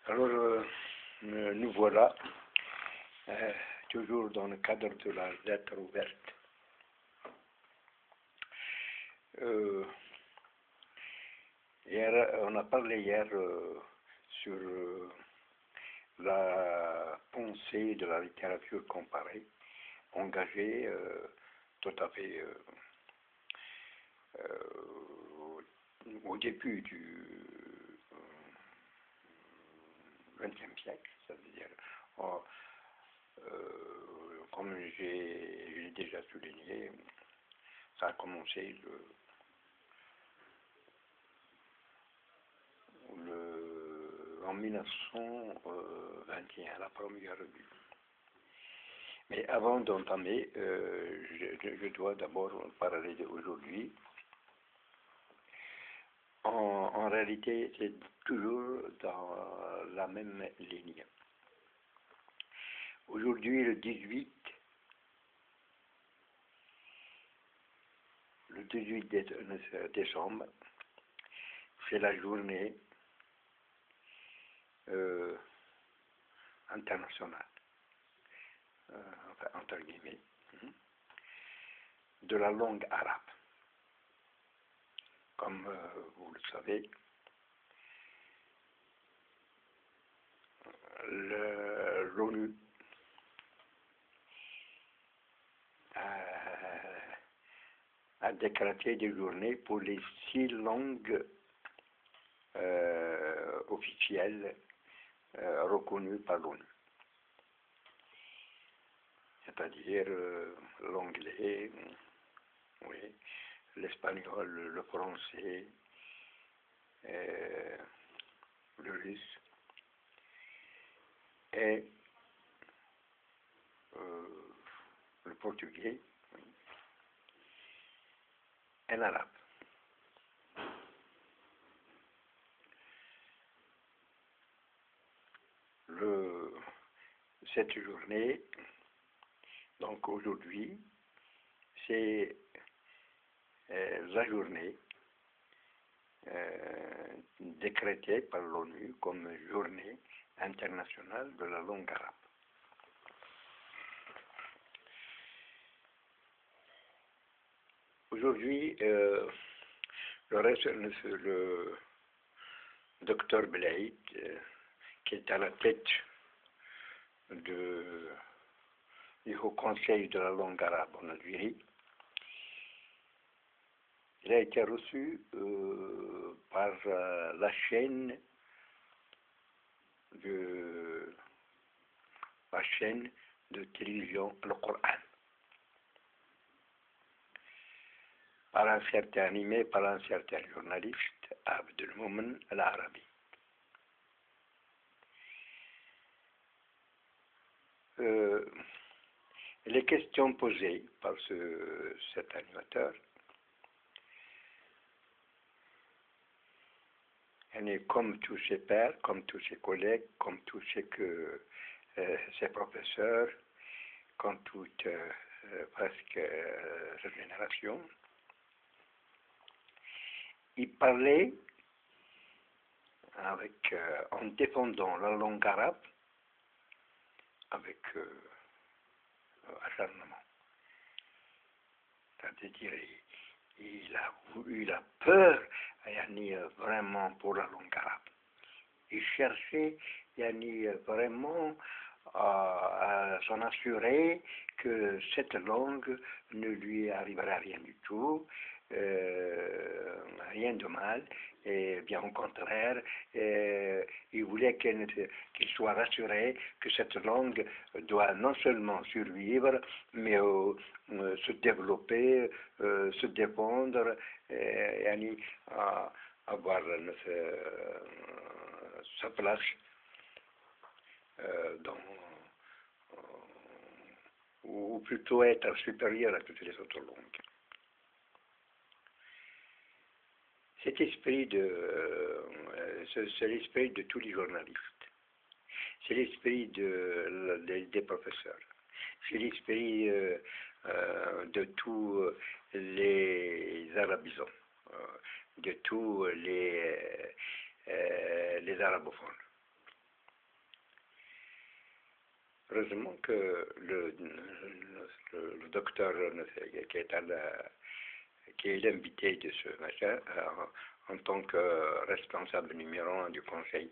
Alors, nous voilà, toujours dans le cadre de la lettre ouverte. On a parlé hier sur la pensée de la littérature comparée, engagée tout à fait au début du XXe siècle, ça veut dire, comme j'ai déjà souligné, ça a commencé en 1921, la première revue. Mais avant d'entamer, je dois d'abord parler d'aujourd'hui. En réalité, c'est toujours dans la même ligne. Aujourd'hui, le 18 décembre, c'est la journée internationale, enfin, entre guillemets, de la langue arabe. Comme vous le savez, l'ONU a décrété des journées pour les 6 langues officielles reconnues par l'ONU. C'est-à-dire l'anglais, oui, l'espagnol, le français, le russe et le portugais, oui, et l'arabe. Cette journée, donc aujourd'hui, c'est la journée décrétée par l'ONU comme journée internationale de la langue arabe. Aujourd'hui, le docteur Belaïd, qui est à la tête du Haut Conseil de la langue arabe en Algérie, il a été reçu par la chaîne de télévision Le Coran, animé par un certain journaliste, Abdelmoumen Al-Arabi. Les questions posées par cet animateur, comme tous ses pairs, comme tous ses collègues, comme tous ses professeurs, comme toute presque sa génération, il parlait en défendant la langue arabe avec acharnement. C'est-à-dire, il a peur vraiment pour la langue arabe. Il cherchait vraiment à s'en assurer que cette langue ne lui arrivera rien du tout, rien de mal, et bien au contraire, il voulait qu'il soit rassuré que cette langue doit non seulement survivre, mais se développer, se défendre, avoir sa place ou plutôt être supérieur à toutes les autres langues. Cet esprit c'est l'esprit de tous les journalistes, c'est l'esprit des professeurs, c'est l'esprit de tous les arabisants, de tous les arabophones. Heureusement que le docteur qui est l'invité de ce machin, en tant que responsable numéro 1 du Conseil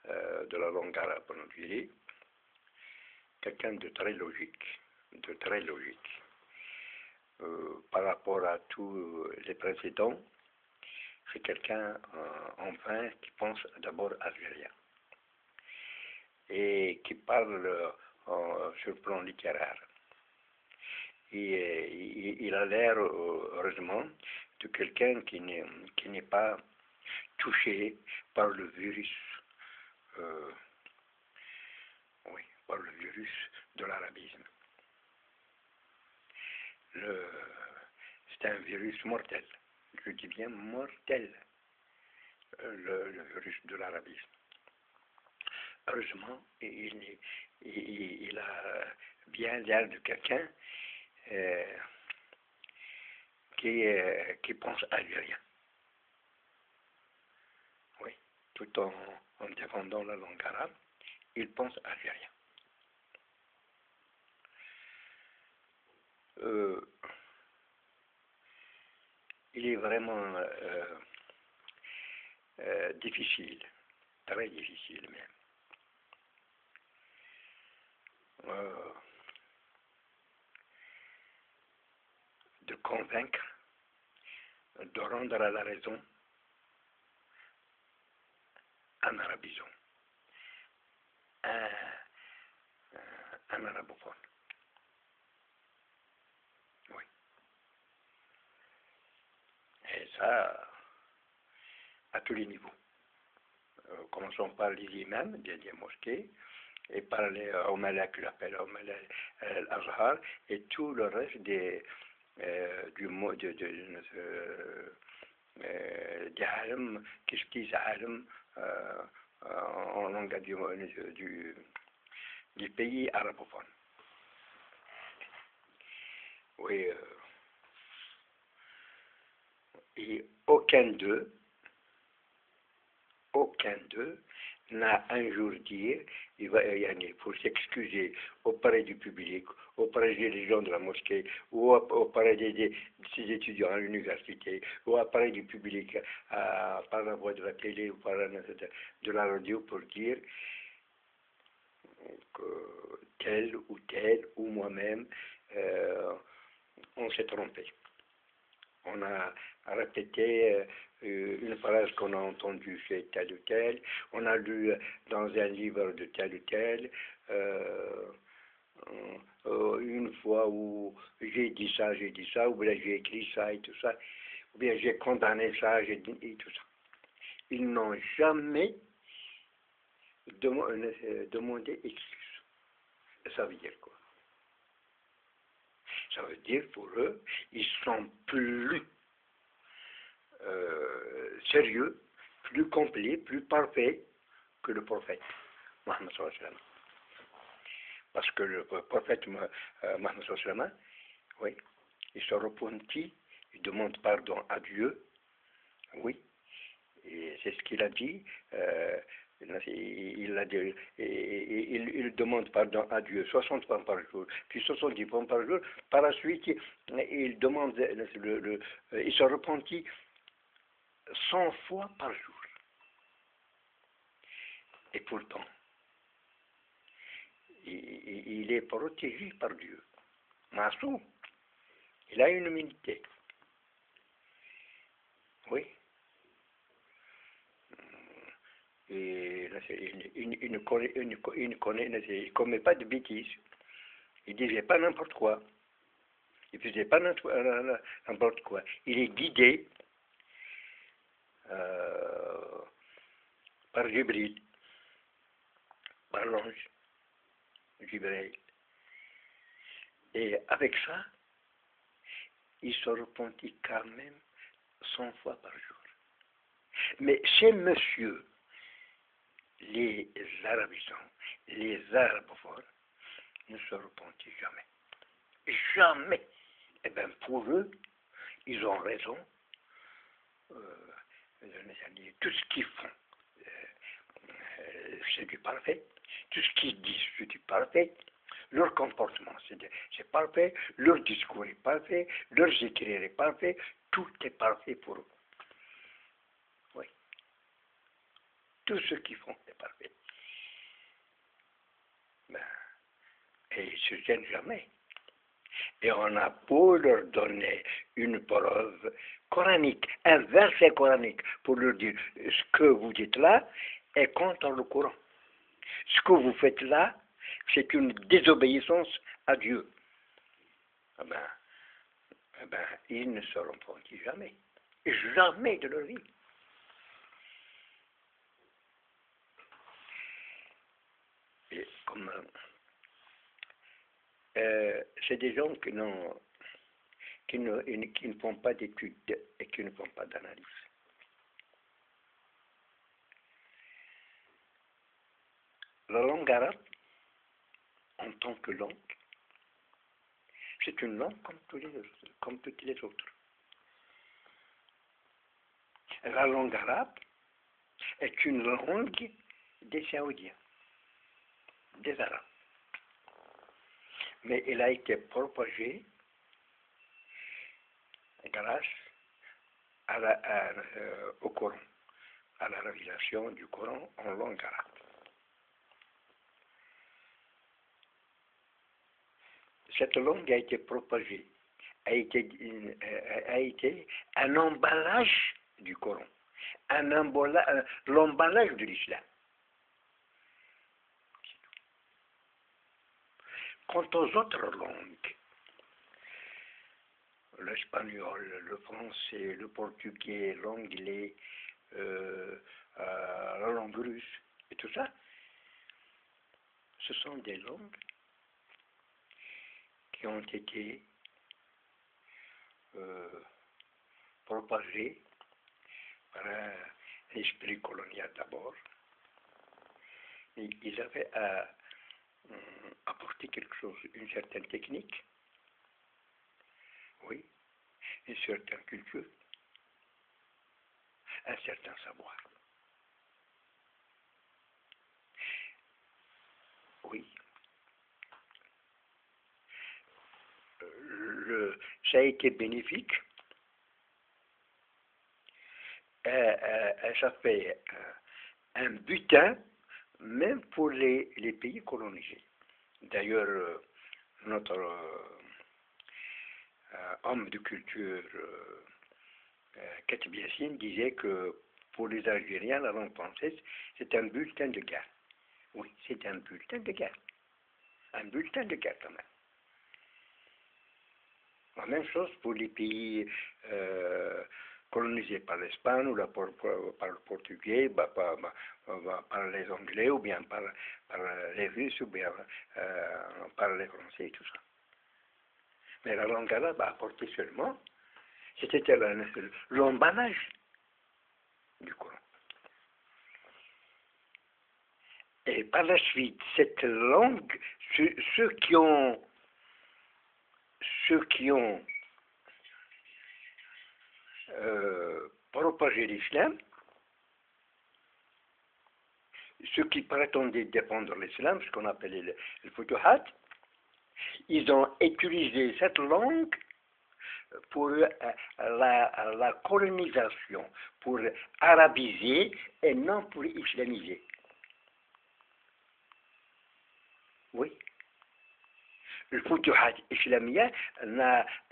de la langue arabe en Algérie, quelqu'un de très logique, par rapport à tous les précédents, c'est quelqu'un enfin qui pense d'abord algérien et qui parle sur le plan littéraire. Il a l'air, heureusement, de quelqu'un qui n'est pas touché par le virus, par le virus de l'arabisme. C'est un virus mortel, je dis bien mortel, le virus de l'arabisme. Heureusement, il a bien l'air de quelqu'un qui pense algérien. Oui, tout en défendant la langue arabe, il pense algérien. Il est vraiment difficile, très difficile même, de convaincre, de rendre à la raison un arabisant, un arabophone. Oui. Et ça, à tous les niveaux. Commençons par les imams des mosquées, et par les Omala que j'appelle Omala al-Azhar, et tout le reste des عالم qu'est-ce qu'ils عالم en langue du pays arabophone. Oui, et aucun d'eux n'a un jour dit, pour s'excuser auprès du public, auprès des gens de la mosquée, ou auprès de ses étudiants à l'université, ou auprès du public par la voie de la télé ou par de la radio, pour dire que tel, ou moi-même, on s'est trompé. On a répété une phrase qu'on a entendue chez tel ou tel, on a lu dans un livre de tel ou tel, une fois où j'ai dit ça, ou bien j'ai écrit ça et tout ça, ou bien j'ai condamné ça, et tout ça. Ils n'ont jamais demandé excuse. Ça veut dire quoi? Ça veut dire pour eux, ils sont plus sérieux, plus complet, plus parfait que le prophète Mohammed sallallahu alayhi wa sallam. Parce que le prophète Mohammed sallallahu alayhi wa sallam, oui, il se repentit, il demande pardon à Dieu, oui, et c'est ce qu'il a dit. Il demande pardon à Dieu 60 fois par jour, puis 70 fois par jour. Par la suite, il demande, il se repentit 100 fois par jour. Et pourtant, il est protégé par Dieu. Masoum, il a une humilité. Oui. Et il ne commet pas de bêtises. Il ne disait pas n'importe quoi. Il ne faisait pas n'importe quoi. Il est guidé par Jibril, par l'ange Jibril. Et avec ça, il se repentit quand même 100 fois par jour. Mais chez monsieur, les arabisants, les arabophones, ne se repentissent jamais. Jamais. Eh bien, pour eux, ils ont raison. Tout ce qu'ils font, c'est du parfait. Tout ce qu'ils disent, c'est du parfait. Leur comportement, c'est parfait. Leur discours est parfait. Leurs écrits est parfait. Tout est parfait pour eux. Oui. Tout ce qu'ils font est parfait. Ben, et ils ne se gênent jamais. Et on a beau leur donner une preuve coranique, un verset coranique, pour leur dire ce que vous dites là est contre le Coran. Ce que vous faites là, c'est une désobéissance à Dieu. Eh ben, ils ne se repentent jamais. Jamais de leur vie. Et comme c'est des gens qui ne font pas d'études et qui ne font pas d'analyse. La langue arabe, en tant que langue, c'est une langue comme toutes les autres. La langue arabe est une langue des Saoudiens, des Arabes. Mais elle a été propagée grâce au Coran, à la révélation du Coran en langue arabe. Cette langue a été propagée, a été un emballage du Coran, l'emballage de l'islam. Quant aux autres langues, l'espagnol, le français, le portugais, l'anglais, la langue russe, et tout ça, ce sont des langues qui ont été propagées par un esprit colonial d'abord. Ils avaient apporté quelque chose, une certaine technique, oui, une certaine culture, un certain savoir. Oui. Ça a été bénéfique. Ça fait un butin même pour les pays colonisés. D'ailleurs, notre homme de culture, Katib Yassine, disait que pour les Algériens, la langue française, c'est un bulletin de guerre. Oui, c'est un bulletin de guerre. Un bulletin de guerre quand même. La même chose pour les pays colonisés par l'Espagne ou par le portugais, par les Anglais ou bien par les Russes ou bien par les Français et tout ça. Mais la langue arabe a apporté seulement, c'était l'emballage du Coran. Et par la suite, cette langue, ceux qui ont propagé l'islam, ceux qui prétendaient défendre l'islam, ce qu'on appelait le futuhat, ils ont utilisé cette langue pour la colonisation, pour arabiser et non pour islamiser. Oui. Le futuhat islamien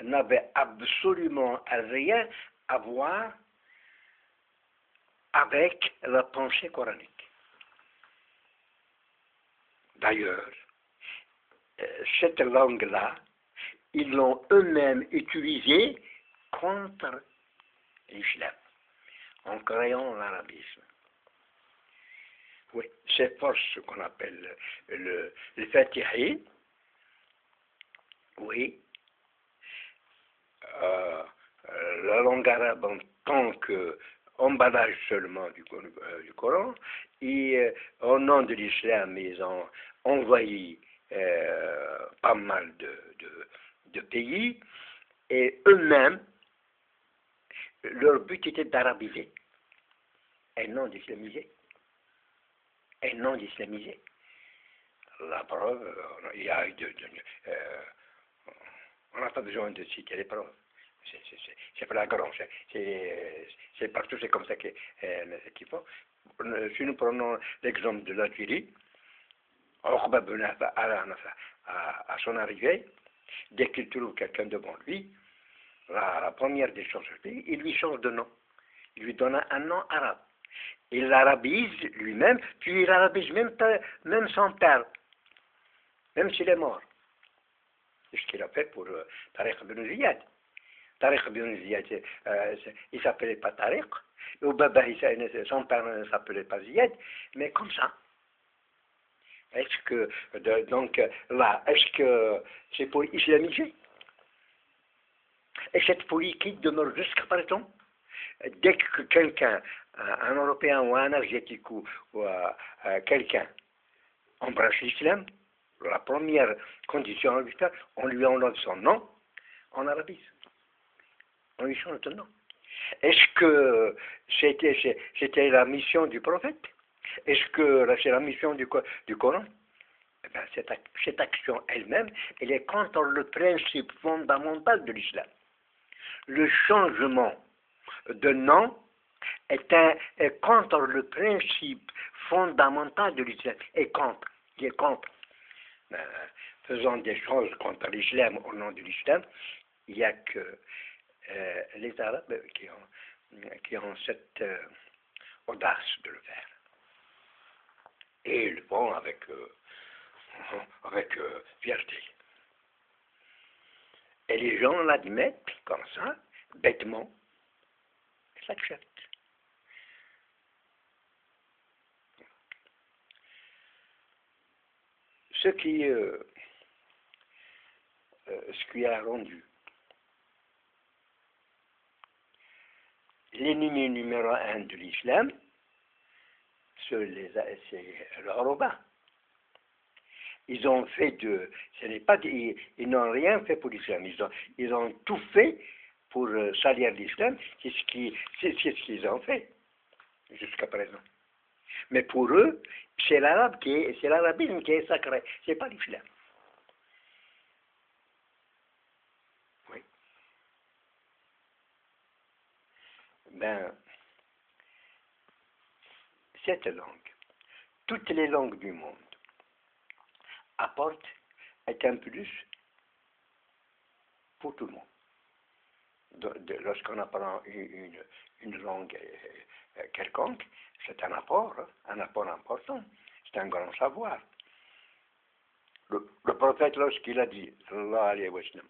n'avait absolument rien à voir avec la pensée coranique. D'ailleurs, cette langue-là, ils l'ont eux-mêmes utilisée contre l'islam, en créant l'arabisme. Oui, s'efforce ce qu'on appelle le Fatihi, oui, euh, la langue arabe en tant qu'emballage seulement du Coran, et au nom de l'islam, ils ont envahi pas mal de pays, et eux-mêmes, leur but était d'arabiser, et non d'islamiser. Et non d'islamiser. La preuve, il y a on n'a pas besoin de citer les preuves. C'est flagrant, c'est partout, c'est comme ça qu'il faut. Si nous prenons l'exemple de l'Algérie, Uqba bin Alan, à son arrivée, dès qu'il trouve quelqu'un devant lui, la première des choses, il lui change de nom. Il lui donne un nom arabe. Il l'arabise lui-même, puis il arabise même son père, même s'il est mort. C'est ce qu'il a fait pour Tariq ibn Ziyad. Tariq ibn Ziyad, il ne s'appelait pas Tariq, ou Baba, son père ne s'appelait pas Ziyad, mais comme ça. Est-ce que, donc là, est-ce que c'est pour islamiser? Et cette politique demeure jusqu'à présent. Dès que quelqu'un, un Européen ou un Asiatique ou quelqu'un embrasse l'islam, la première condition à lui faire, on lui enlève son nom, on arabise. On lui change de nom. Est-ce que c'était la mission du prophète? Est-ce que c'est la mission du Coran? Eh bien, cette action elle-même, elle est contre le principe fondamental de l'islam. Le changement de nom est contre le principe fondamental de l'islam. Il est contre. Faisant des choses contre l'islam au nom de l'islam, il n'y a que les Arabes qui ont cette audace de le faire. Et ils le font avec fierté. Et les gens l'admettent comme ça, bêtement, et l'acceptent. Ce qui a rendu l'ennemi numéro un de l'islam, c'est le Yoruba. Ils ont fait ils n'ont rien fait pour l'islam. Ils ont tout fait pour salir l'islam. C'est ce qu'ils ont fait jusqu'à présent. Mais pour eux, c'est l'arabisme qui est sacré. C'est pas l'islam. Oui. Ben, cette langue, toutes les langues du monde apportent un plus pour tout le monde. Lorsqu'on apprend une langue quelconque, c'est un apport important, c'est un grand savoir. Le prophète, lorsqu'il a dit, sallallahu alayhi wa sallam,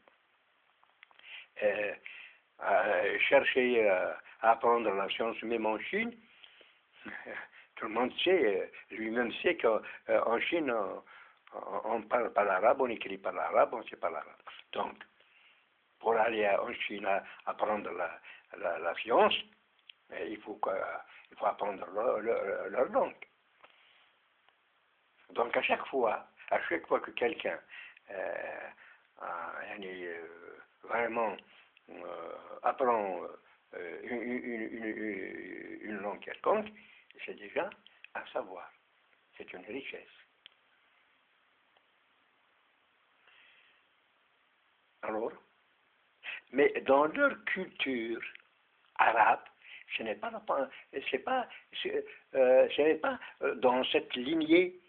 chercher à apprendre la science même en Chine, tout le monde sait, lui-même sait qu'en Chine, on parle pas l'arabe, on écrit pas l'arabe, on ne sait pas l'arabe. Donc, pour aller en Chine apprendre la science, il faut apprendre leur langue. Donc, à chaque fois que quelqu'un vraiment apprend une langue quelconque, c'est déjà un savoir, c'est une richesse. Alors, mais dans leur culture arabe, ce n'est pas dans cette lignée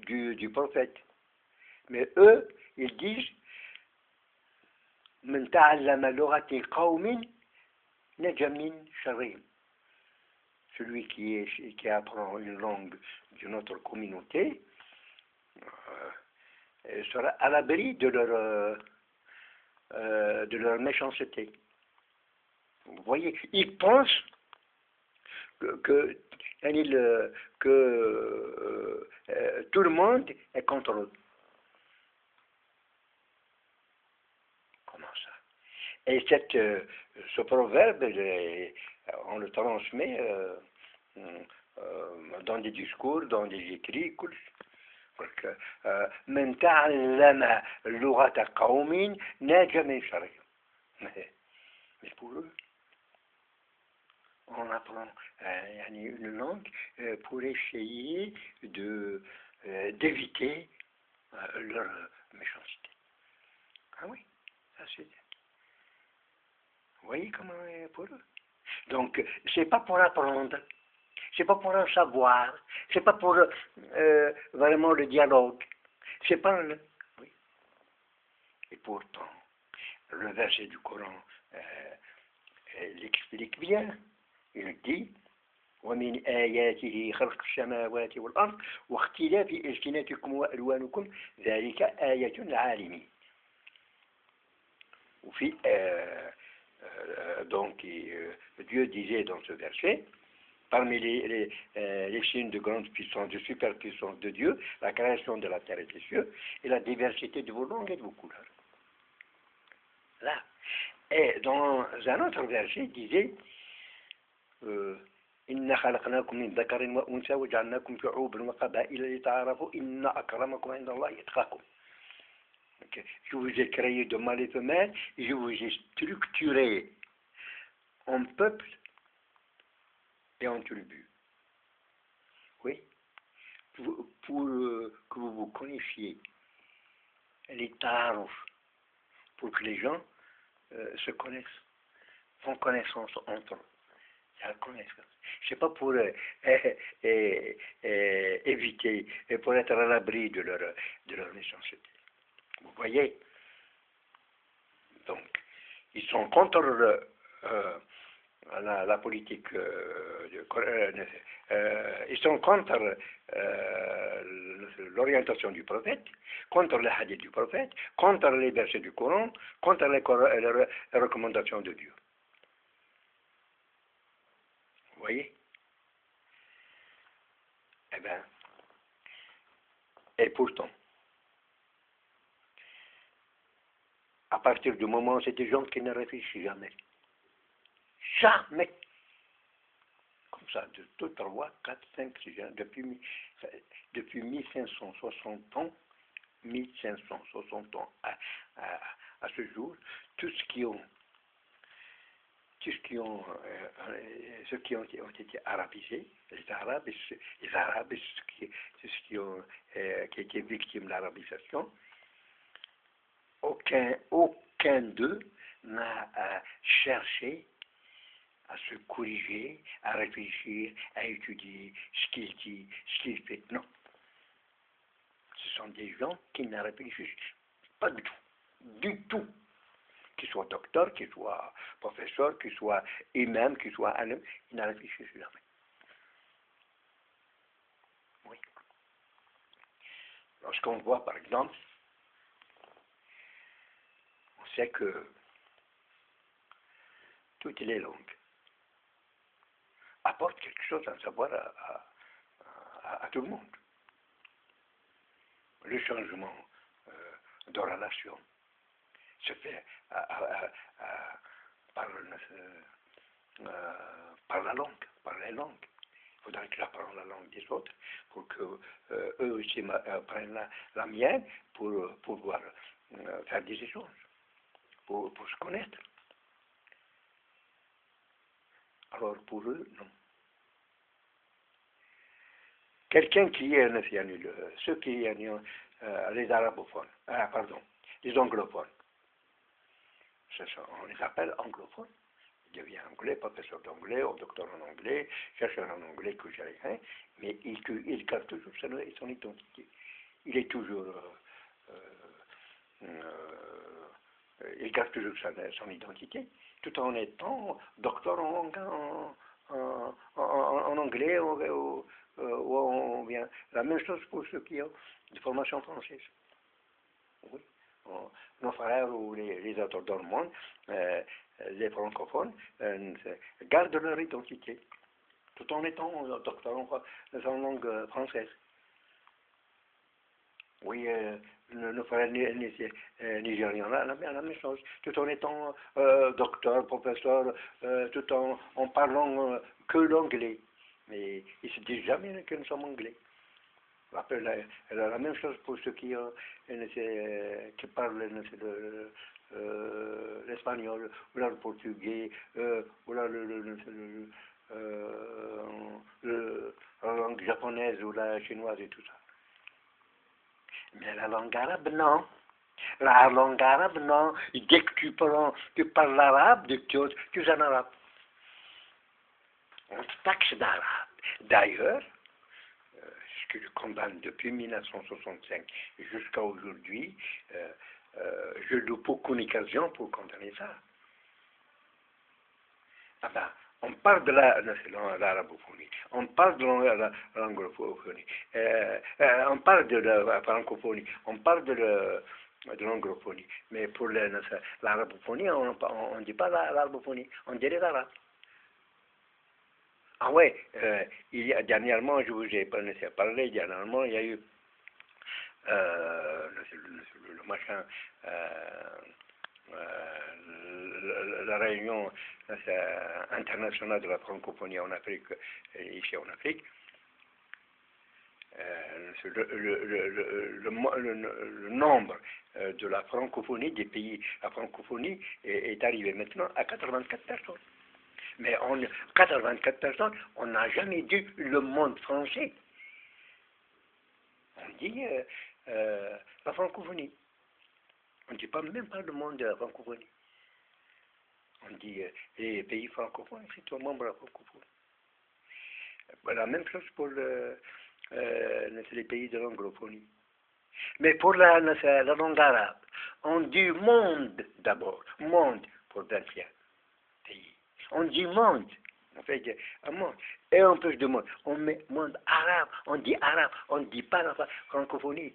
du prophète. Mais eux, ils disent من تعلم لغة قوم نجا من شرهم. Celui qui apprend une langue d'une autre communauté sera à l'abri de leur méchanceté. Vous voyez, ils pensent que, tout le monde est contre eux. Comment ça? Et ce proverbe, on le transmet dans des discours, dans des écrits. من تعلم لغة قوم ناجى من شرهم. Mais pour eux, on apprend une langue pour essayer d'éviter leur méchanceté. Ah oui, ça c'est. Vous voyez comment pour eux. Donc, c'est pas pour apprendre, c'est pas pour en savoir, c'est pas pour vraiment le dialogue, c'est pas le. Oui. Et pourtant, le verset du Coran l'explique bien. Il dit ومن آياته خلق السماوات والأرض واختلاف ألسنتكم وألوانكم ذلك آية للعالمين. Donc Dieu disait dans ce verset, parmi les signes de grande puissance, de superpuissance de Dieu, la création de la terre et des cieux, et la diversité de vos langues et de vos couleurs. Là. Et dans un autre verset, il disait إِنَّا خَلَقْنَاكُمْ مِنْ ذَكَرٍ وَأُنْثَىٰ وَجَعَلْنَاكُمْ شُعُوبًا وَقَبَائِلَ لِتَعَارَفُوا إِنَّ أَكْرَمَكُمْ عِندَ اللَّهِ أَتْقَاكُمْ. Je vous ai créé de mâles et femelles, et je vous ai structuré en peuple et en tribus. Oui, pour que vous vous connaissiez, les tarifs, pour que les gens se connaissent, font connaissance entre eux. C'est pas pour éviter et pour être à l'abri de leur méchanceté. Vous voyez? Donc, ils sont contre la politique, ils sont contre l'orientation du prophète, contre les hadiths du prophète, contre les versets du Coran, contre les recommandations de Dieu. Vous voyez? Eh bien, et pourtant, à partir du moment où c'est des gens qui ne réfléchissent jamais, jamais, comme ça, de 2, 3, 4, 5, 6 ans, depuis 1560 ans, 1560 ans à ce jour, ceux qui ont été arabisés, les Arabes, ceux qui ont été victimes de l'arabisation, aucun d'eux n'a cherché à se corriger, à réfléchir, à étudier ce qu'il dit, ce qu'il fait. Non. Ce sont des gens qui ne réfléchissent pas du tout. Du tout. Qu'ils soient docteurs, qu'ils soient professeurs, qu'ils soient imams, qu'ils soient alim, ils ne réfléchissent jamais. Oui. Lorsqu'on voit, par exemple, on sait que toutes les langues apportent quelque chose à savoir à tout le monde. Le changement de relation se fait par la langue, par les langues. Il faudrait que j'apprenne la langue des autres pour que eux aussi apprennent la mienne pour pouvoir faire des échanges, pour se connaître. Alors pour eux, non. Quelqu'un qui est ceux qui les arabophones, les anglophones, on les appelle anglophones. Il devient anglais, professeur d'anglais, ou docteur en anglais, chercheur en anglais, que j'ai rien, mais il garde toujours son identité. Il est toujours, il garde toujours son identité, tout en étant docteur en anglais ou bien la même chose pour ceux qui ont des formations françaises. Oui. Nos frères ou les auteurs dans le monde, les francophones, gardent leur identité. tout en étant docteur en langue française. Oui, nos frères nigérians, la même chose, tout en étant docteur, professeur, tout en parlant que l'anglais. Mais ils ne se disent jamais que nous sommes anglais. Après, la même chose pour ceux qui parlent l'espagnol, ou là, le portugais, ou là, la langue japonaise ou la chinoise et tout ça. Mais la langue arabe, non. La langue arabe, non. Dès que tu parles l'arabe, tu es un arabe. On te taxe d'arabe. D'ailleurs, ce que je condamne depuis 1965 jusqu'à aujourd'hui, je n'ai aucune occasion pour condamner ça. Ah ben, on parle de l'arabophonie, on parle de l'anglophonie, on parle de la francophonie, on parle de l'anglophonie, mais pour l'arabophonie, on ne dit pas l'arabophonie, on dit les arabes. Ah ouais, dernièrement, je vous ai parlé, dernièrement, il y a eu le machin, la réunion internationale de la francophonie en Afrique, ici en Afrique. Le nombre de la francophonie, des pays à francophonie, est arrivé maintenant à 84 personnes. Mais 84 personnes, on n'a jamais dit le monde français. On dit la francophonie. On ne dit même pas le monde de la francophonie. On dit les pays francophones, c'est tout membre de la francophonie. La même chose pour les pays de l'anglophonie. Mais pour la langue arabe, on dit monde d'abord, monde pour 21 pays. On dit monde, on fait un monde. Et on peut de monde, on met monde arabe, on dit arabe, on ne dit pas la francophonie.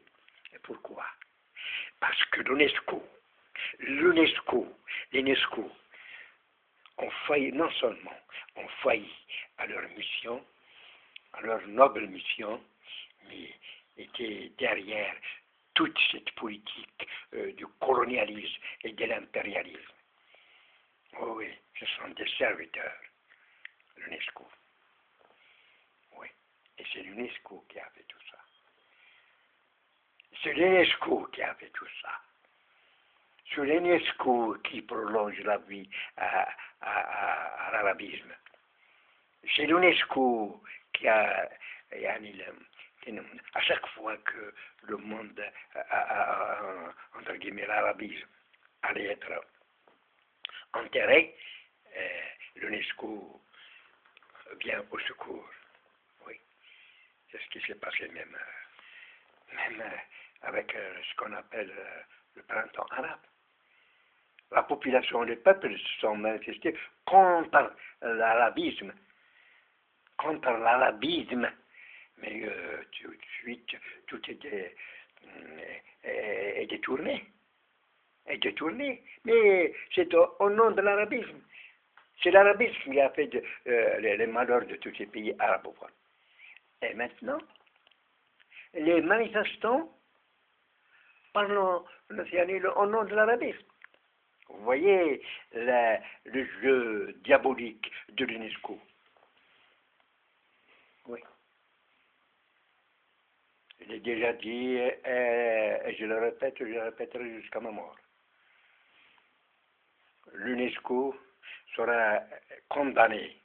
Et pourquoi? Parce que l'UNESCO ont failli, non seulement ont failli à leur mission, à leur noble mission, mais étaient derrière toute cette politique du colonialisme et de l'impérialisme. Oh oui, ce sont des serviteurs, l'UNESCO. Oui, et c'est l'UNESCO qui a fait tout ça. C'est l'UNESCO qui a fait tout ça. C'est l'UNESCO qui prolonge la vie à l'arabisme. C'est l'UNESCO qui a à chaque fois que le monde, entre guillemets, l'arabisme allait être enterré, l'UNESCO vient au secours. Oui, c'est ce qui s'est passé même avec ce qu'on appelle le printemps arabe. La population, les peuples se sont manifestés contre l'arabisme. Mais tout de suite, tout était détourné. Mais c'est au nom de l'arabisme. C'est l'arabisme qui a fait les malheurs de tous ces pays arabophones. Et maintenant, les manifestants parlent au nom de l'arabisme. Vous voyez le jeu diabolique de l'UNESCO. Oui. Je l'ai déjà dit et je le répéterai jusqu'à ma mort. L'UNESCO sera condamné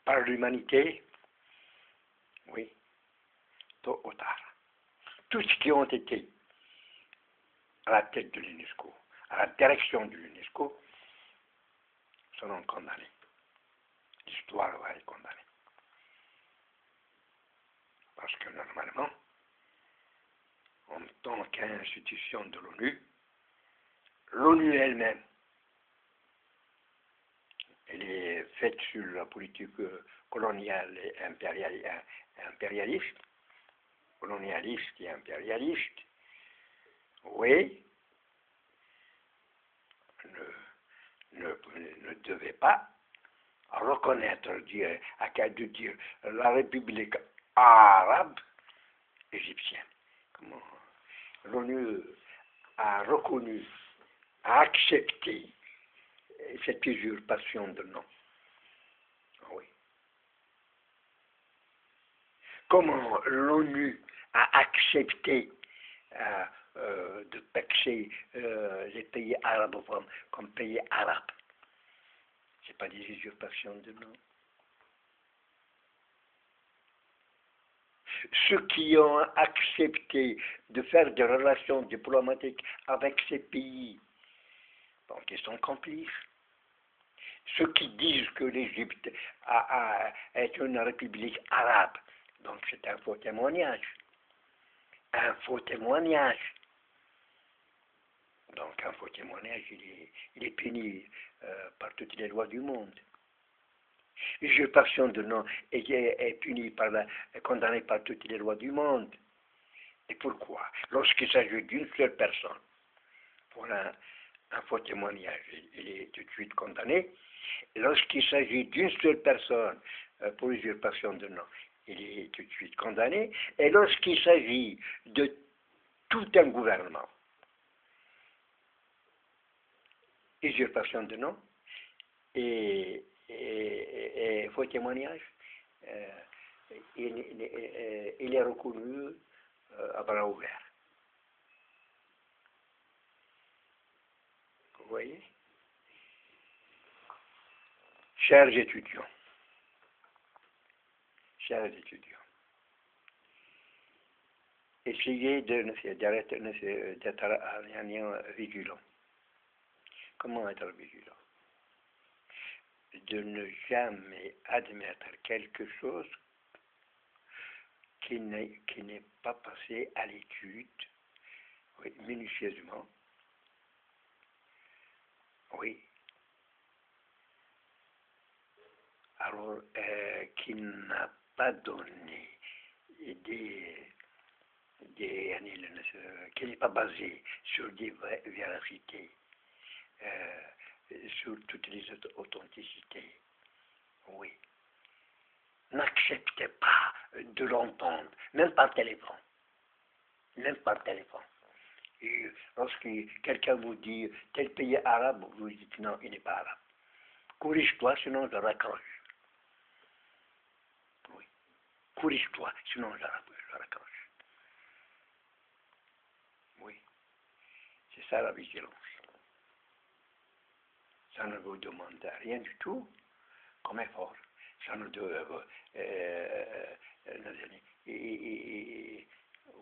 par l'humanité, oui, tôt ou tard. Tous ceux qui ont été à la tête de l'UNESCO, à la direction de l'UNESCO, seront condamnés. L'histoire va les condamner. Parce que normalement, en tant qu'institution de l'ONU elle-même, elle est faite sur la politique coloniale et impérialiste, colonialiste et impérialiste. Oui, ne devait pas à reconnaître, de dire la République arabe égyptienne. Comment l'ONU a reconnu, a accepté cette usurpation de nom. Oui. Comment l'ONU a accepté de taxer les pays arabes comme pays arabes. Ce n'est pas des usurpations de nom. Ceux qui ont accepté de faire des relations diplomatiques avec ces pays, donc ils sont complices. Ceux qui disent que l'Égypte est une république arabe, donc c'est un faux témoignage. Un faux témoignage. Donc un faux témoignage, il est puni par toutes les lois du monde. L'usurpation de nom est punie condamnée par toutes les lois du monde. Et pourquoi? Lorsqu'il s'agit d'une seule personne, pour un faux témoignage, il est tout de suite condamné. Et lorsqu'il s'agit d'une seule personne pour l'usurpation de nom, il est tout de suite condamné. Et lorsqu'il s'agit de tout un gouvernement, usurpation de nom et faux témoignage, il est reconnu à bras ouverts. Vous voyez? Chers étudiants, essayez d'être vigilant. Comment être vigilant? De ne jamais admettre quelque chose qui n'est pas passé à l'étude, oui, minutieusement, oui. Alors, qui n'a pas donné qui n'est pas basé sur des vérités, sur toutes les authenticités. Oui. N'acceptez pas de l'entendre, même par téléphone. Même par téléphone. Et lorsque quelqu'un vous dit tel pays arabe, vous dites non, il n'est pas arabe. Corrige-toi, sinon je raccroche. Oui. Corrige-toi, sinon je raccroche. Oui. C'est ça la vigilance. Ça ne vous demande rien du tout comme effort. Ça ne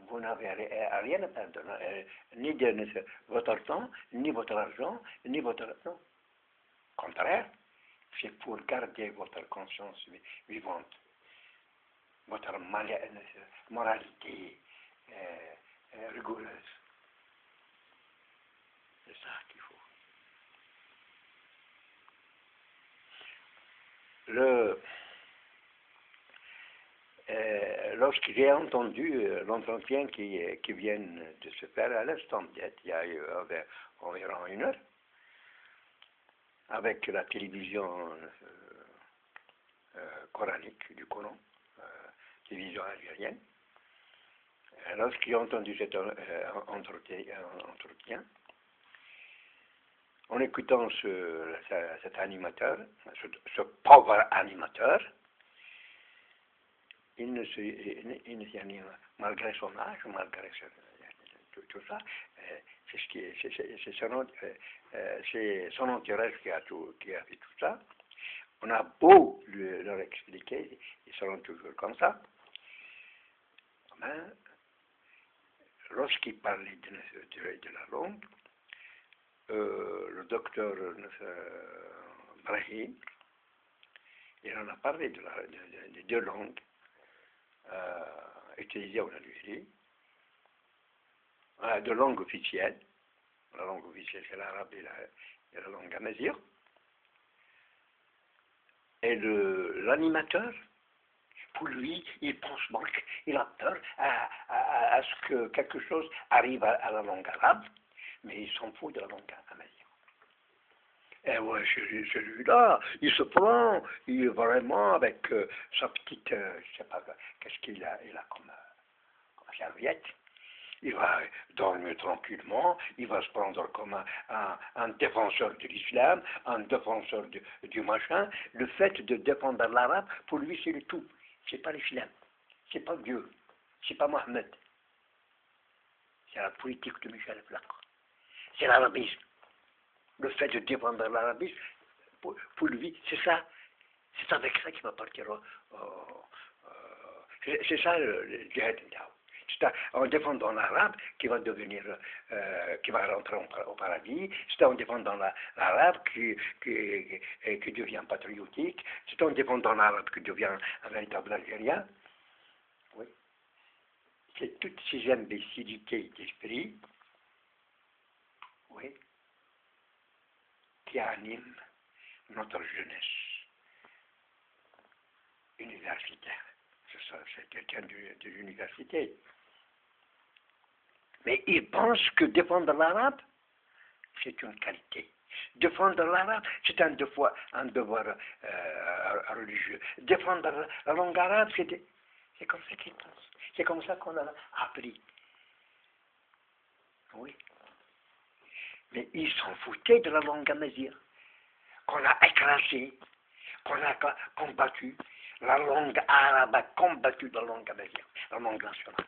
vous n'avez rien à perdre, ni de votre temps, ni votre argent, ni votre... Non. Au contraire, c'est pour garder votre conscience vivante, votre moralité rigoureuse. C'est ça qu'il faut. Lorsque j'ai entendu l'entretien qui vient de se faire à l'instant, il y a eu environ 1 heure, avec la télévision coranique du Coran, télévision algérienne, lorsque j'ai entendu cet entretien, en écoutant cet animateur, ce pauvre animateur, il ne s'y anime, malgré son âge, malgré tout ça, c'est son entourage qui a fait tout ça. On a beau leur expliquer, ils seront toujours comme ça. Mais lorsqu'il parlait de la langue, le docteur Brahim, il en a parlé de 2 langues utilisées en Algérie, 2 langues officielles. La langue officielle, c'est l'arabe et la langue amazigh. Et l'animateur, pour lui, il pense manque, il a peur à ce que quelque chose arrive à la langue arabe, mais il s'en fout de la langue amazigh. Et ouais, celui-là, il se prend, il est vraiment avec sa petite, je sais pas, qu'est-ce il a comme serviette. Il va dormir tranquillement, il va se prendre comme un défenseur de l'islam, un défenseur du machin. Le fait de défendre l'arabe, pour lui, c'est le tout. C'est pas l'islam, c'est pas Dieu, c'est pas Mohammed. C'est la politique de Michel Flacre. C'est l'arabisme. Le fait de défendre l'arabisme, pour lui, c'est ça. C'est avec ça qu'il va partir. C'est ça le djihad. C'est en défendant l'arabe qui va devenir, qui va rentrer au paradis. C'est en défendant l'arabe qui devient patriotique. C'est en défendant l'arabe qui devient un véritable Algérien. Oui. C'est toutes ces imbécilités d'esprit, oui, qui animent notre jeunesse universitaire. C'est quelqu'un de l'université. Mais il pense que défendre l'arabe, c'est une qualité. Défendre l'arabe, c'est un devoir religieux. Défendre la langue arabe, c'est comme ça qu'il pense. C'est comme ça qu'on a appris. Oui. Mais ils s'en foutaient de la langue amazigh, qu'on a écrasée, qu'on a combattu. La langue arabe a combattu la langue amazigh, la langue nationale.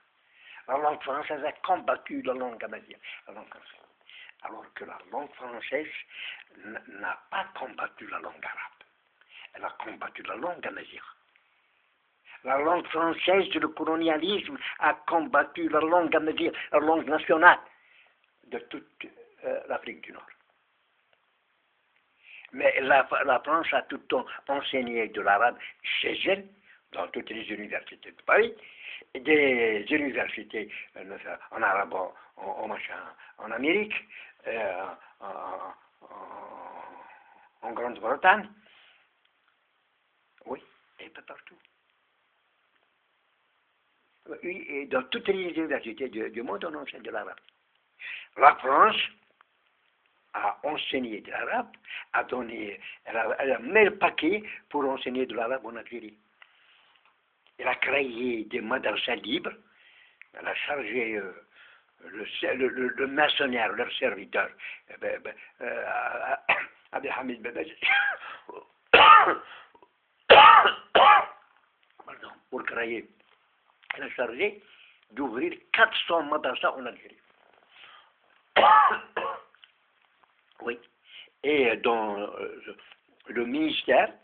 La langue française a combattu la langue amazigh, la langue française. Alors que la langue française n'a pas combattu la langue arabe. Elle a combattu la langue amazigh. La langue française de le colonialisme a combattu la langue amazigh, la langue nationale de toute l'Afrique du Nord. Mais la France a tout le temps enseigné de l'arabe chez elle, dans toutes les universités de Paris, et des universités en arabe, en Amérique, en Grande-Bretagne, oui, et pas partout. Et dans toutes les universités du monde, on enseigne de l'arabe. La France a enseigné de l'arabe, elle a mis le paquet pour enseigner de l'arabe en Algérie. Elle a créé des madrasas libres, elle a chargé le mercenaire, leur serviteur, Abdelhamid Bebeji, pour créer. Elle a chargé d'ouvrir 400 madrasas en Algérie. Oui. Et dans le ministère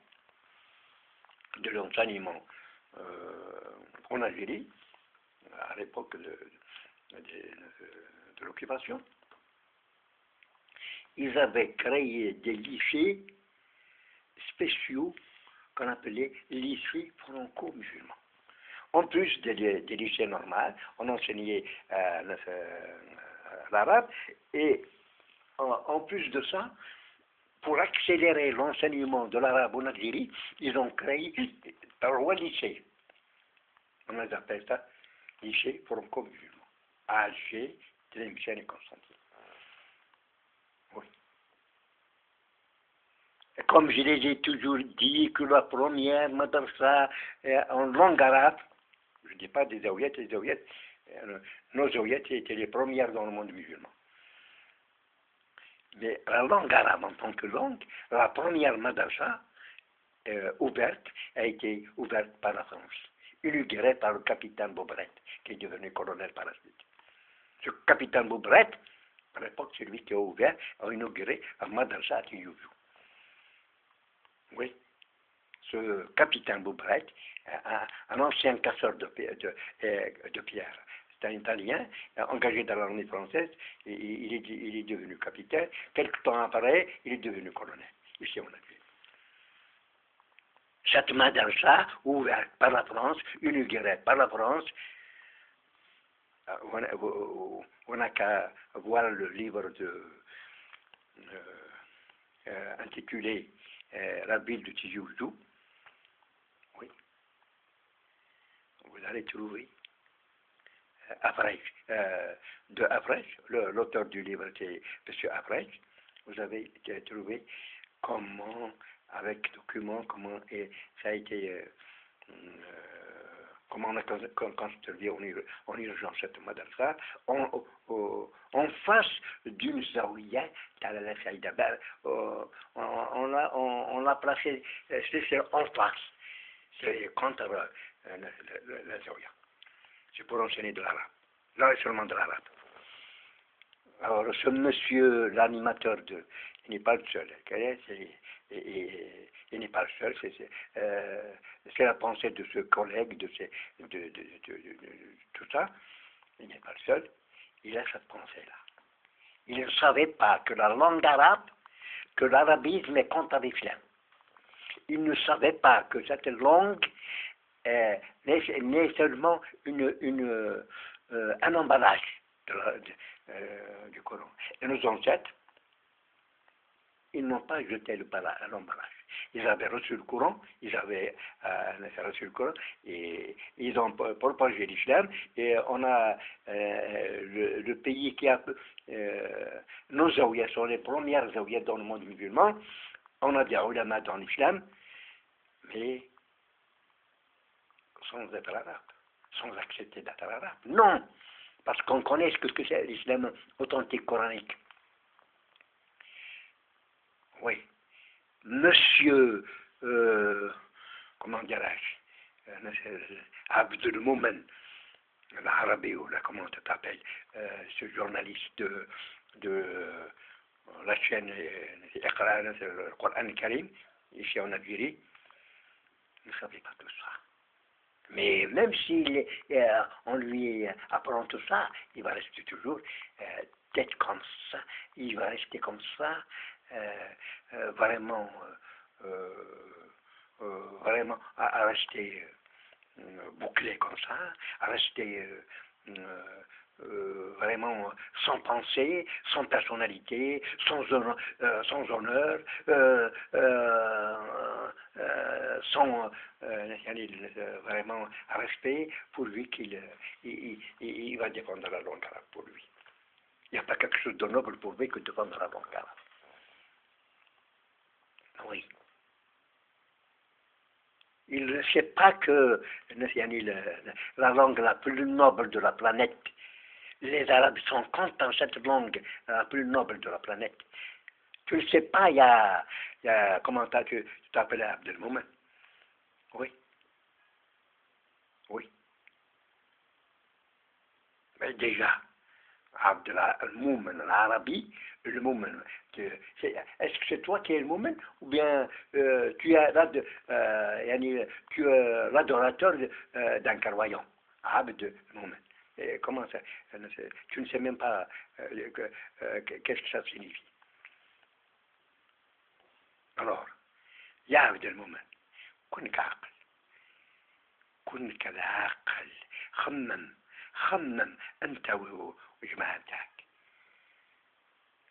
de l'enseignement en Algérie, à l'époque de l'occupation, ils avaient créé des lycées spéciaux qu'on appelait lycées franco-musulmans. En plus des lycées normaux, on enseignait l'arabe et en plus de ça, pour accélérer l'enseignement de l'arabe en Algérie, ils ont créé 3 lycées. On les appelle ça lycée franco-musulman. À Alger, Tlemcen et Constantine. Oui. Et comme je les ai toujours dit, que la première madrasa en langue arabe, je ne dis pas des zaouiettes, nos zaouiettes étaient les premières dans le monde musulman. Mais la langue arabe en tant que langue, la première madrasa ouverte a été ouverte par la France, inaugurée par le capitaine Boubret, qui est devenu colonel par la suite. Ce capitaine Boubret, à l'époque, c'est lui qui a inauguré un madrasa à Tijoujou. Oui. Ce capitaine Boubret, un ancien casseur de pierre. C'est un Italien engagé dans l'armée française, et il est devenu capitaine. Quelque temps après, il est devenu colonel. Ici, on a vu. Cette madrasa, ouverte par la France, inaugurée par la France, on n'a qu'à voir le livre intitulé La ville de Tijoujou. Oui. Vous allez trouver l'auteur du livre c'est M. Afrech. Vous avez trouvé comment, avec documents, comment et ça a été, comment on a construit en urgence cette madrasa, en face d'une zaouïa, on l'a placé, c'est en face, c'est contre la zaouïa. C'est pour enseigner de l'arabe, là seulement de l'arabe. Alors, ce monsieur, l'animateur il n'est pas le seul, il n'est pas le seul, c'est la pensée de ce collègue, de tout ça, il n'est pas le seul, il a cette pensée-là. Il ne savait pas que la langue arabe, que l'arabisme est contre l'islam. Il ne savait pas que cette langue n'est seulement un emballage du Coran. Et nos ancêtres, ils n'ont pas jeté l'emballage. Ils avaient reçu le Coran, et ils ont propagé l'islam, et on a le pays qui a nos zaouïas sont les premières zaouïas dans le monde musulman. On a des ulama dans l'islam, mais sans être arabe, sans accepter d'être arabe. Non, parce qu'on connaît ce que c'est l'islam authentique coranique. Oui. Monsieur, comment dirais-je, Abdul Moumen, l'Arabie, ou là, comment tu t'appelles, ce journaliste de la chaîne Iqra, le Coran Karim, ici en Algérie, ne savait pas tout ça. Mais même si on lui apprend tout ça, il va rester toujours tête comme ça, il va rester comme ça, vraiment à rester bouclé comme ça, à rester vraiment sans pensée, sans personnalité, sans honneur, sans vraiment respect pour lui il va défendre la langue arabe pour lui. Il n'y a pas quelque chose de noble pour lui que de défendre la langue arabe. Oui. Il ne sait pas que la langue la plus noble de la planète, les Arabes sont contents cette langue la plus noble de la planète. Tu ne le sais pas, il y a comment tu t'appelles Abdel Moumen? Oui. Oui. Mais déjà, Abdel Moumen, l'Arabie, le Moumen. Est-ce que c'est toi qui es le Moumen ou bien tu es l'adorateur d'un croyant, Abdel Moumen? Comment ça? Tu ne sais même pas qu'est-ce que ça signifie. Alors, يا عبد المؤمن كن كعقل كن كالعاقل خمم أنت وجماعتك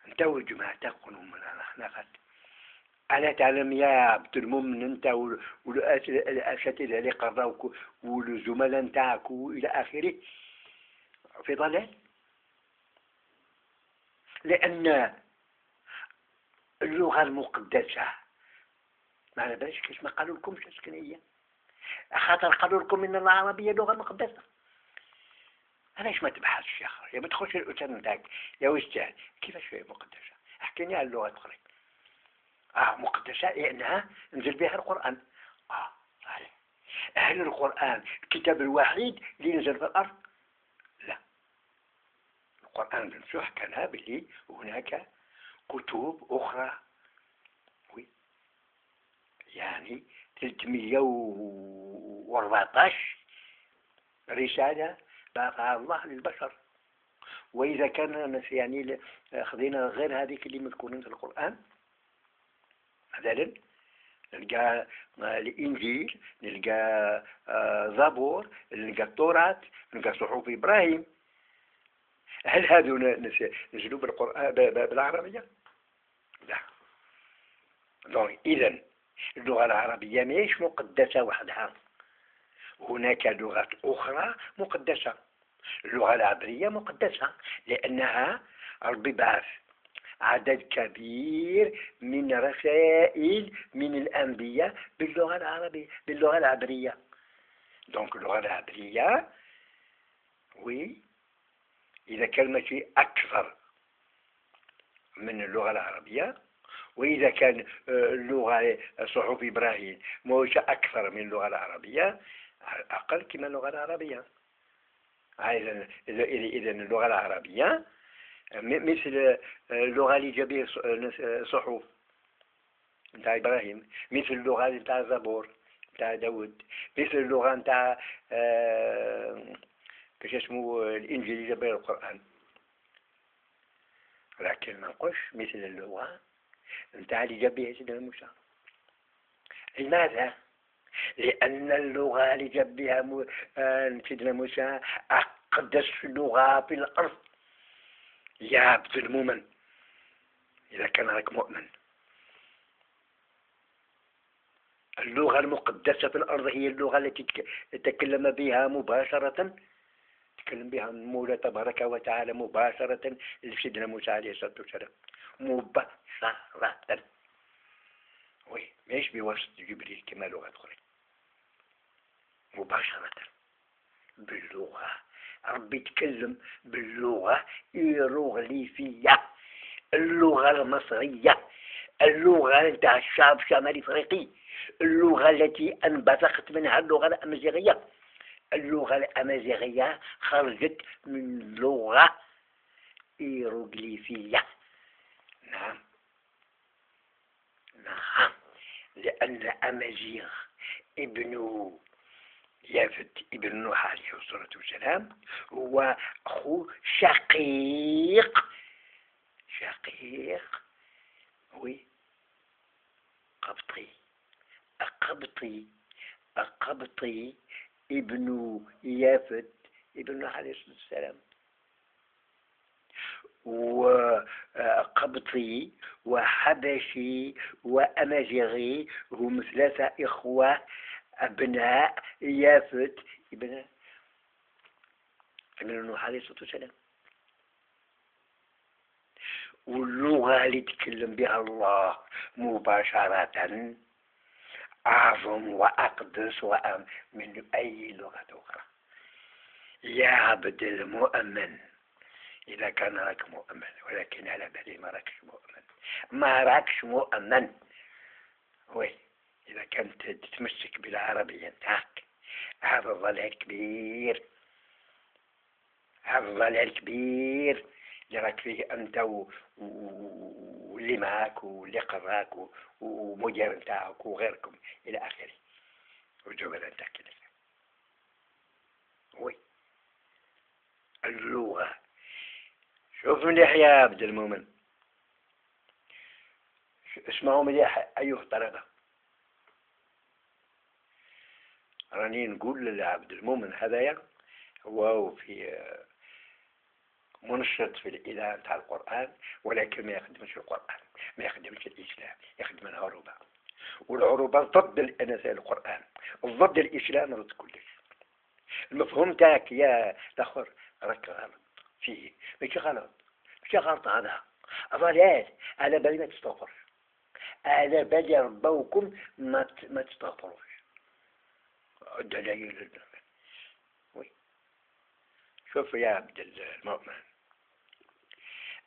أنت وجماعتك قلوا من أخلاقك ألا تعلم يا عبد المؤمن أنت والأساتذة اللي قراوك والزملاء نتاعك وإلى آخره في ضلال، لأن اللغة المقدسة ما على بالش كيف ما قالوا لكم شكون هي، خاطر قالوا لكم إن العربية لغة مقدسة. علاش ما تبحثش يا أخي؟ ما تدخلش الأستاذ نتاعك يا أستاذ كيفاش هي مقدسة؟ احكيني على اللغة الأخرى. مقدسة لأنها نزل بها القرآن. صحيح. هل القرآن الكتاب الوحيد اللي نزل في الأرض؟ لا. القرآن ممسوح كان باللي هناك كتب أخرى. وي. يعني 314 رسالة بعثها الله للبشر. وإذا كان يعني خذينا غير هذيك اللي مذكورين في القرآن، مثلا نلقى الإنجيل، نلقى زبور، نلقى التوراة، نلقى صحف إبراهيم. هل هذو نزلوا بالقرآن بالعربية؟ لا. دونك إذا اللغة العربية ماهيش مقدسة وحدها، هناك لغات أخرى مقدسة. اللغة العبرية مقدسة لأنها ربي بعث عدد كبير من رسائل من الأنبياء باللغة العربية باللغة العبرية. دونك اللغة العبرية وي إذا كان ماشي أكثر من اللغة العربية، وإذا كان اللغة صحف إبراهيم مش أكثر من اللغة العربية، على الأقل كما اللغة العربية. إذا اللغة العربية مثل اللغة اللي جاب صحف نتاع إبراهيم، مثل اللغة نتاع الزبور نتاع داود، مثل اللغة نتاع كيش اسمه الإنجيل اللي جاب القرآن. لكن ما نقولش مثل اللغة نتاع اللي جاب بها سيدنا موسى. لماذا؟ لأن اللغة اللي جاب بها سيدنا موسى أقدس لغة في الأرض. يا عبد المؤمن إذا كان لك مؤمن، اللغة المقدسة في الأرض هي اللغة التي تكلم بها مباشرة، تكلم بها المولى تبارك وتعالى مباشرة لسيدنا موسى عليه الصلاة والسلام، مباشرة. وي مش بواسطة جبريل كما لغة أخرى، مباشرة باللغة. ربي يتكلم باللغة الهيروغليفية، اللغة المصرية، اللغة نتاع الشعب الشمالي الافريقي، اللغة التي انبثقت منها اللغة الأمازيغية. اللغة الأمازيغية خرجت من لغة هيروغليفية. نعم نعم، لأن الأمازيغ ابن يافت ابن نوح عليه الصلاة والسلام هو أخو شقيق وي قبطي ابن يافت ابن نوح عليه الصلاة والسلام. وقبطي وحبشي وأمازيغي هم ثلاثة إخوة أبناء يافت ابن نوح عليه الصلاة والسلام. واللغة اللي يتكلم بها الله مباشرة أعظم وأقدس وأم من أي لغة أخرى. يا عبد المؤمن إذا كان راك مؤمن، ولكن على بالي ما راكش مؤمن. وي إذا كنت تتمسك بالعربية نتاعك، هذا الضلال كبير، هذا الضلال كبير اللي راك فيه أنت واللي معاك واللي قراك ومدير نتاعك وغيركم إلى آخره والزملاء نتاعك. وي اللغة، شوف مليح يا عبد المؤمن، اسمعوا مليح أيها الطلبة. راني نقول لعبد المؤمن هذايا هو في منشط في الإذاعة تاع القرآن، ولكن ما يخدمش القرآن، ما يخدمش الإسلام، يخدم العروبة، والعروبة ضد القرآن، ضد الإسلام، ضد كلش. المفهوم تاعك يا الآخر راك غلط فيه، ماشي غلط هذا ضلال. على بالي ما تستغفرش، على بالي ربوكم ما تستغفروش. الدلائل. وي شوف يا عبد المؤمن،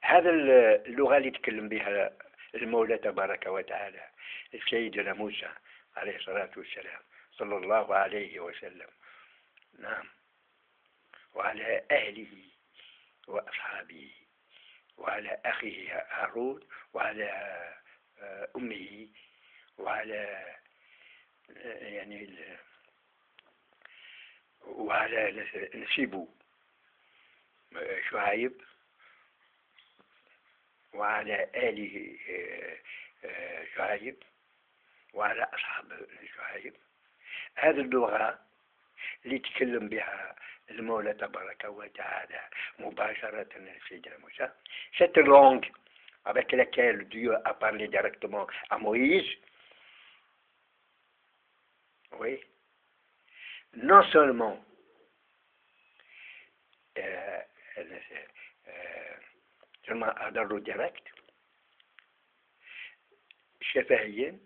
هذا اللغة اللي يتكلم بها المولى تبارك وتعالى سيدنا موسى عليه الصلاة والسلام صلى الله عليه وسلم، نعم، وعلى أهله وأصحابه وعلى أخيه هارون وعلى أمه وعلى يعني وعلى نسيبه شعيب وعلى آله شعيب وعلى أصحاب شعيب. هذه اللغة اللي يتكلم بها المولى تبارك وتعالى مباشرة سيدنا موسى. Cette langue avec laquelle Dieu a parlé directement à Moïse, oui, non seulement seulement à dans le direct, شفهيا،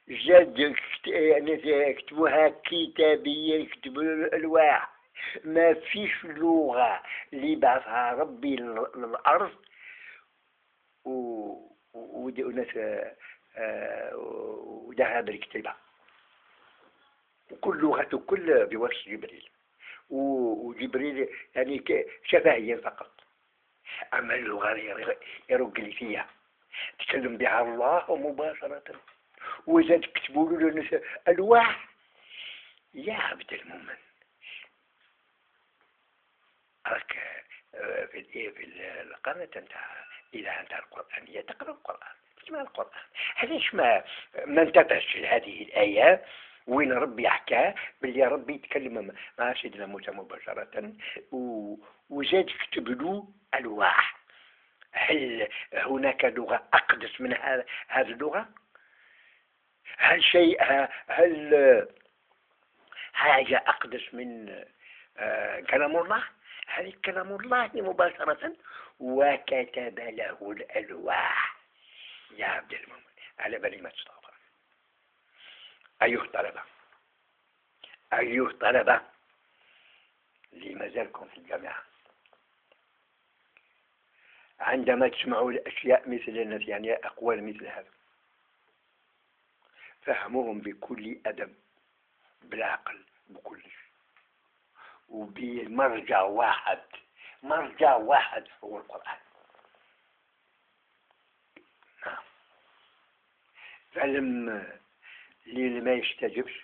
جد يعني يكتبوها كتابيا، يكتبوا الألواح. ما فيش لغة اللي بعثها ربي للأرض وناس وذهب الكتابة، وكل لغته كل بوصف جبريل، وجبريل يعني شفهيا فقط. أما اللغة الهيروغليفية تكلم بها الله مباشرة، وإذا تكتبوا له ألواح يا عبد المؤمن. راك في القناة نتاع إذا أنت القرآنية تقرأ القرآن، تسمع القرآن. علاش ما انتبهش لهذه الآية وين ربي حكى باللي ربي يتكلم مع سيدنا موسى مباشرة وزاد كتب له ألواح؟ هل هناك لغة أقدس من هذه اللغة؟ هل حاجة أقدس من كلام الله؟ هذه كلام الله مباشرة، وكتب له الألواح. يا عبد المؤمن على بالي ما تستغفر. أيها الطلبة اللي ما زالكم في الجامعة، عندما تسمعوا الأشياء مثل يعني أقوال مثل هذا، فهموهم بكل أدب، بالعقل، بكل شيء، وبمرجع واحد. مرجع واحد هو القرآن. نعم. اللي ما يستجبش،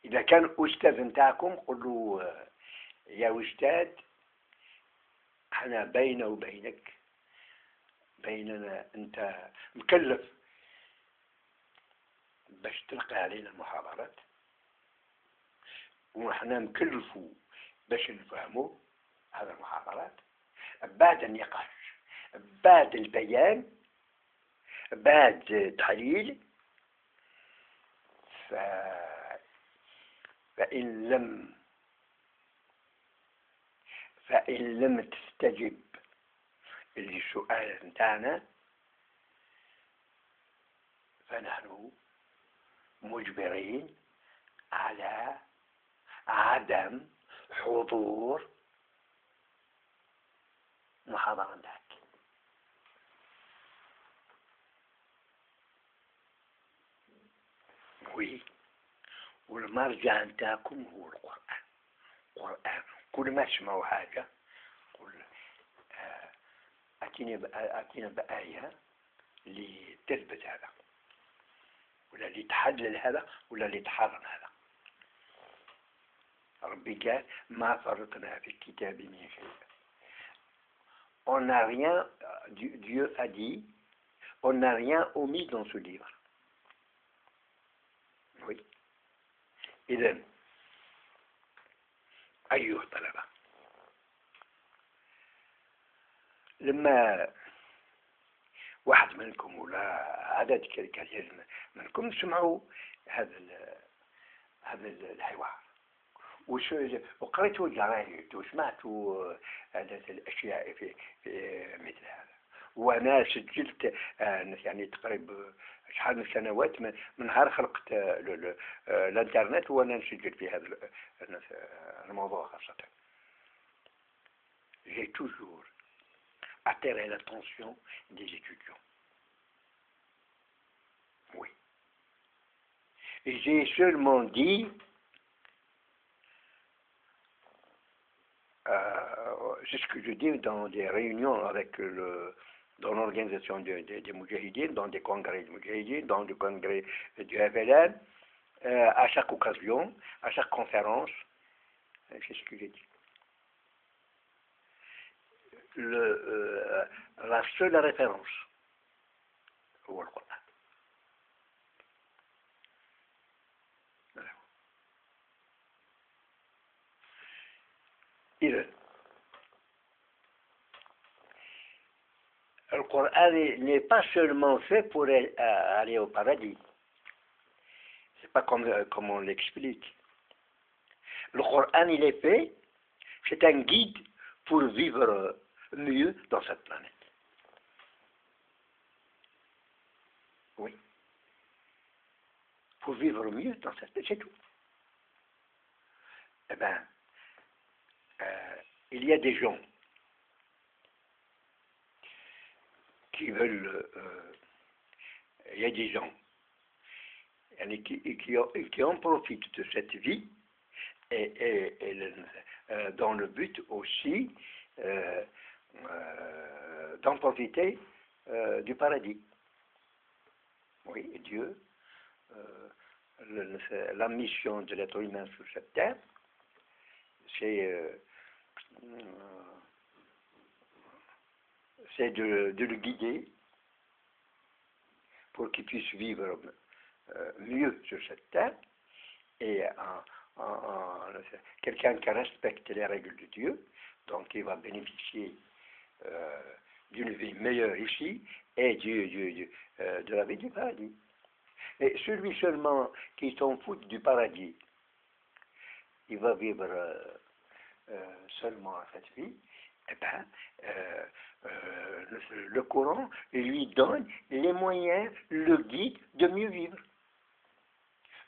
إذا كان أستاذ نتاعكم قل له يا أستاذ أنا بيني وبينك، بيننا أنت مكلف باش تلقى علينا المحاضرات، ونحن مكلفوا باش نفهموا هذا المحاضرات بعد النقاش، بعد البيان، بعد التحليل. فإن لم تستجب للسؤال نتاعنا فنحن مجبرين على عدم حضور محاضرة نتاعك. والمرجع نتاعكم هو القرآن. كل ما تسمعوا حاجة قل أتينا بآية لتثبت هذا، ولا لتحلل هذا، ولا لتحرم هذا. ربي قال ما فرطنا في الكتاب من شيء. On n'a rien, Dieu a dit, on n'a rien omis dans ce livre. Oui. إذن أيها الطلبة، لما واحد منكم ولا عدد كثير منكم سمعوا هذا الحوار وقريتوا الجرايد وسمعتوا هذه الأشياء في مثل هذا، وأنا سجلت يعني تقريبا شحال من سنوات من نهار خلقت الانترنت وأنا نسجل في هذا الموضوع خاصة. J'ai toujours attiré l'attention des étudiants. Oui. Et j'ai seulement dit c'est ce que je dis dans des réunions dans l'organisation des Moudjahidines, dans des congrès de Moudjahidines, dans des congrès du FLN, à chaque occasion, à chaque conférence, c'est ce que j'ai dit. La seule référence هو القرآن. إذا le Coran n'est pas seulement fait pour aller au paradis. C'est pas comme on l'explique. Le Coran, il est fait, c'est un guide pour vivre mieux dans cette planète. pour vivre mieux dans cette vie, c'est tout. Eh bien, il y a des gens qui veulent, il y a des gens qui en profitent de cette vie et dans le but aussi d'en profiter du paradis. Oui, et Dieu, la mission de l'être humain sur cette terre, c'est de le guider pour qu'il puisse vivre mieux sur cette terre, et quelqu'un qui respecte les règles de Dieu, donc il va bénéficier d'une vie meilleure ici et de la vie du paradis. Et celui seulement qui s'en fout du paradis, il va vivre seulement cette vie, eh bien, le Coran lui donne les moyens, le guide de mieux vivre.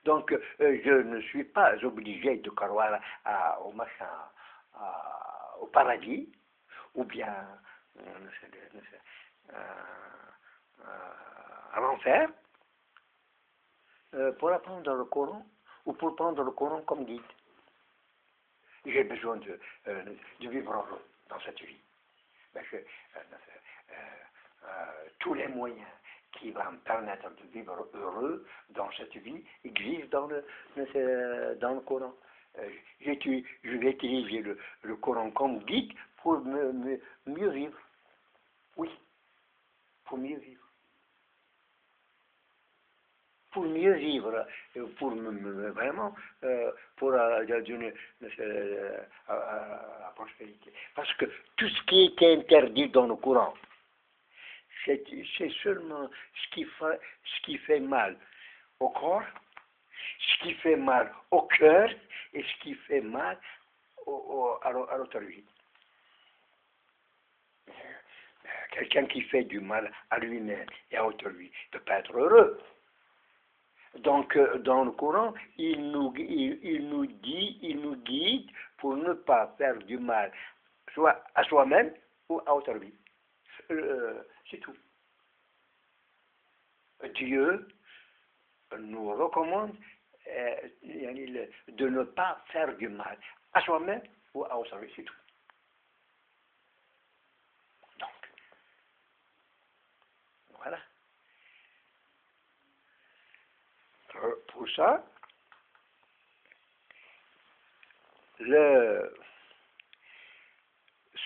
Donc, je ne suis pas obligé de croire au paradis, ou bien à l'enfer, pour apprendre le Coran, ou pour prendre le Coran comme guide. J'ai besoin de vivre heureux dans cette vie. Tous les moyens qui vont me permettre de vivre heureux dans cette vie existent dans le Coran. Je vais utiliser le Coran comme guide pour mieux vivre. Oui, pour mieux vivre. Pour mieux vivre, pour vraiment, pour donner la prospérité. Parce que tout ce qui est interdit dans le Coran, c'est seulement ce qui fait mal au corps, ce qui fait mal au cœur et ce qui fait mal à l'autorité. Quelqu'un qui fait du mal à lui-même et à autrui ne peut pas être heureux. Donc, dans le Coran, il nous guide pour ne pas faire du mal, soit à soi-même ou à autrui. C'est tout. Dieu nous recommande de ne pas faire du mal à soi-même ou à autrui, c'est tout. Donc, voilà. Pour ça,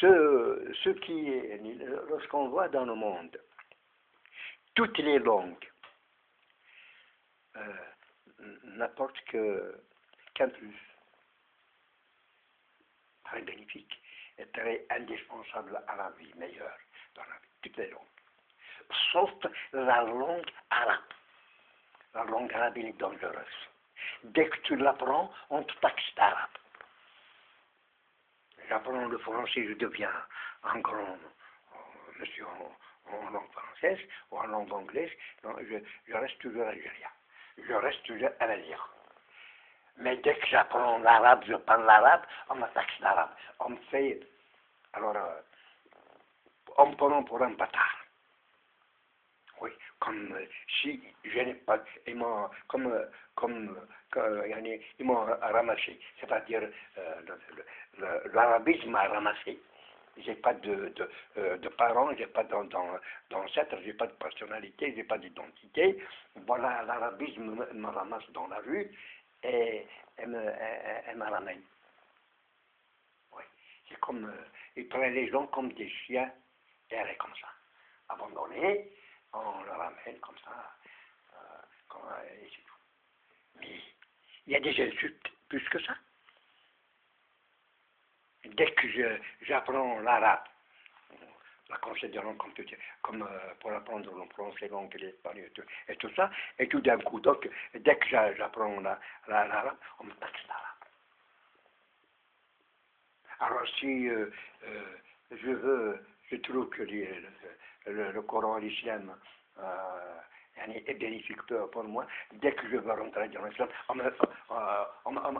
ce qui est, lorsqu'on voit dans le monde, toutes les langues n'apportent qu'un plus, très bénéfique et très indispensable à la vie meilleure, dans la vie, toutes les langues, sauf la langue arabe. La langue arabe est dangereuse. Dès que tu l'apprends, on te taxe d'arabe. J'apprends le français, je deviens un grand monsieur en langue française ou en langue anglaise. Non, je reste toujours algérien. Je reste toujours algérien. Mais dès que j'apprends l'arabe, je parle l'arabe, on me taxe d'arabe. On me fait, alors, on me prend pour un bâtard. Oui, comme si je n'ai pas, ils m'ont ramassé, c'est-à-dire l'arabisme m'a ramassé. J'ai pas de parents, j'ai pas d'ancêtres, j'ai pas de personnalité, j'ai pas d'identité. Voilà, l'arabisme me ramasse dans la rue et elle me ramène. Oui, c'est comme, il prend les gens comme des chiens et elle est comme ça, abandonnée. On le ramène comme ça, et c'est tout. Mais il y a des insultes plus que ça. Dès que j'apprends l'arabe, la considérant comme pour apprendre le français, l'anglais, l'espagnol et tout ça, et tout d'un coup, donc, dès que j'apprends l'arabe, on me taxe d'arabe. Alors si je trouve que le Coran, l'islam, يعني bénéfique pour moi dès que je veux rentrer dans l'islam